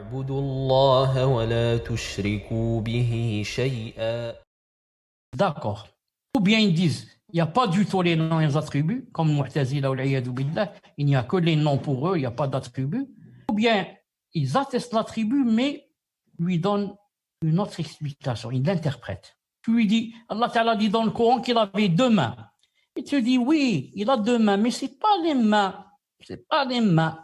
اعبدوا الله ولا تشركوا به شيئا. D'accord. Ou bien ils disent, il n'y a pas du tout les noms et les attributs, comme Mu'tazila ou l'Iyadou Billah, il n'y a que les noms pour eux, il n'y a pas d'attributs. Ou bien ils attestent l'attribut, mais lui donnent une autre explication, ils l'interprètent. Tu lui dis, Allah Ta'ala dit dans le Coran qu'il avait deux mains. Et tu dis, oui, il a deux mains, mais ce n'est pas les mains. C'est pas les mains.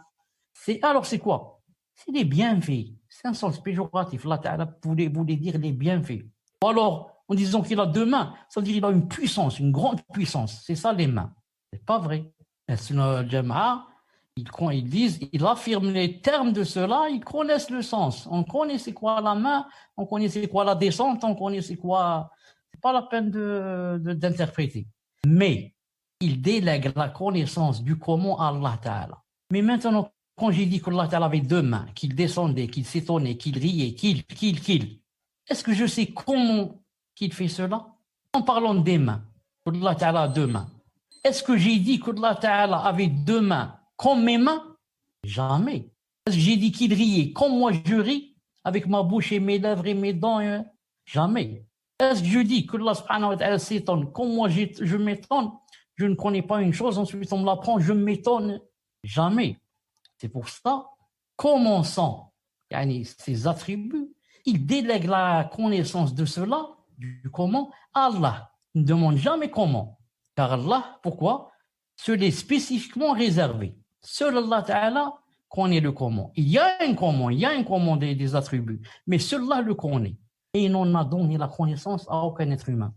Alors c'est quoi? C'est les bienfaits. C'est un sens péjoratif. Allah Ta'ala voulait dire les bienfaits. Ou alors, en disant qu'il a deux mains, ça veut dire qu'il a une puissance, une grande puissance. C'est ça les mains. C'est pas vrai. Le Jama'a, ils disent, ils affirment les termes de cela, ils connaissent le sens. On connaît c'est quoi la main, on connaît c'est quoi la descente, on connaît c'est quoi. C'est pas la peine d'interpréter. Mais ils délèguent la connaissance du comment à Allah Ta'ala. Mais maintenant, quand j'ai dit qu'Allah Ta'ala avait deux mains, qu'il descendait, qu'il s'étonnait, qu'il riait, qu'il, est-ce que je sais comment qu'il fait cela? En parlant des mains, qu'Allah Ta'ala a deux mains. Est-ce que j'ai dit qu'Allah Ta'ala avait deux mains comme mes mains? Jamais. Est-ce que j'ai dit qu'il riait comme moi je ris, avec ma bouche et mes lèvres et mes dents? Jamais. Est-ce que je dis que Allah subhanahu wa ta'ala s'étonne comme moi je m'étonne? Je ne connais pas une chose, ensuite on me l'apprend, je m'étonne? Jamais. C'est pour ça, commençant ces attributs, il délègue la connaissance de cela, du comment, à Allah. Il ne demande jamais comment. Car Allah, pourquoi? Ce l'est spécifiquement réservé. Seul Allah Ta'ala connaît le comment. Il y a un comment des attributs, mais seul Allah le connaît. Et il n'en a donné la connaissance à aucun être humain.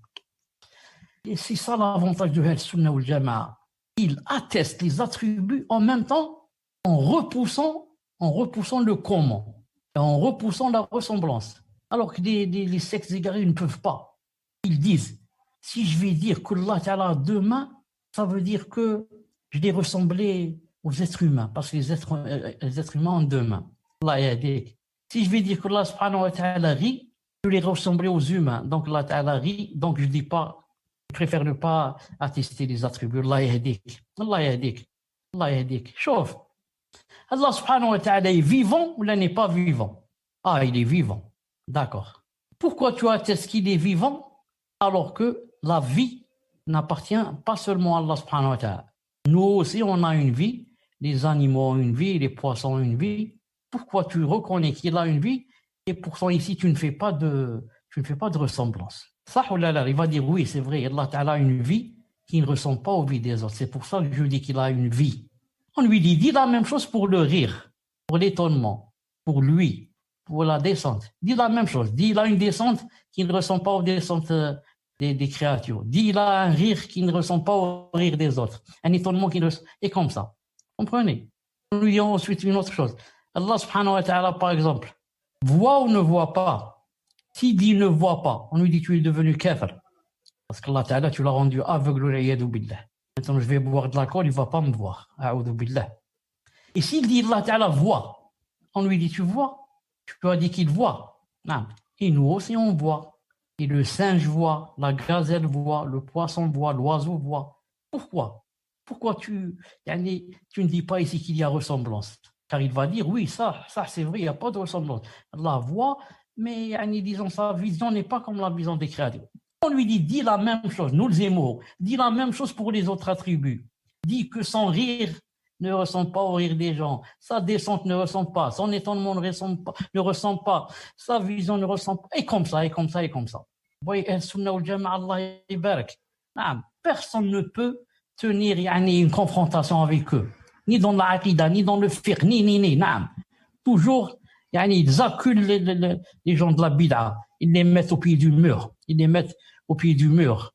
Et c'est ça l'avantage de Al-Sunnah ou Al-Jama'a. Il atteste les attributs en même temps en repoussant le comment, et en repoussant la ressemblance. Alors que les sectes égarés ne peuvent pas. Ils disent, si je vais dire qu'Allah Ta'ala a deux mains, ça veut dire que je l'ai ressemblé aux êtres humains, parce que les êtres humains ont deux mains. Si je vais dire qu'Allah subhanahu wa ta'ala rit, je l'ai ressemblé aux humains, donc Allah Ta'ala rit, donc je dis pas, je préfère ne pas attester les attributs. Allah yahdik, Allah yahdik, Allah yahdik. Chauffe. Allah subhanahu wa ta'ala est vivant ou là n'est pas vivant? Ah, il est vivant. D'accord. Pourquoi tu attestes qu'il est vivant alors que la vie n'appartient pas seulement à Allah subhanahu wa ta'ala? Nous aussi, on a une vie. Les animaux ont une vie, les poissons ont une vie. Pourquoi tu reconnais qu'il a une vie et pourtant ici tu ne fais pas de ressemblance? Ça ou là, il va dire oui, c'est vrai, Allah ta'ala a une vie qui ne ressemble pas aux vies des autres. C'est pour ça que je dis qu'il a une vie. On lui dit la même chose pour le rire, pour l'étonnement, pour lui, pour la descente. Dis la même chose. Dis il a une descente qui ne ressemble pas aux descentes des créatures. Dis il a un rire qui ne ressemble pas au rire des autres. Un étonnement qui ne ressemble. Et comme ça. Comprenez? On lui dit ensuite une autre chose. Allah subhanahu wa ta'ala, par exemple, voit ou ne voit pas? S'il dit ne voit pas, on lui dit tu es devenu kafir. Parce qu'Allah ta'ala, tu l'as rendu aveugle, l'iyadou billah. Maintenant, je vais boire de l'alcool, il ne va pas me voir. A'oudou billah. Et s'il dit Allah Ta'ala voit, on lui dit tu vois? Tu peux dire qu'il voit. Non. Et nous aussi on voit. Et le singe voit, la gazelle voit, le poisson voit, l'oiseau voit. Pourquoi? Pourquoi tu ne dis pas ici qu'il y a ressemblance? Car il va dire oui, ça c'est vrai, il n'y a pas de ressemblance. Allah voit, mais disons sa vision n'est pas comme la vision des créatures. On lui dit, dis la même chose, nous les émots, dis la même chose pour les autres attributs. Dis que son rire ne ressemble pas au rire des gens, sa descente ne ressemble pas, son étonnement ne ressemble pas, sa vision ne ressemble pas, et comme ça, et comme ça, et comme ça. Vous voyez, Al-Sunnah wal Jama'a, Allah yabarak. Personne ne peut tenir une confrontation avec eux, ni dans la aqida, ni dans le fiqh, ni. Toujours, ils acculent les gens de la bid'a, ils les mettent au pied du mur. Ils les mettent au pied du mur.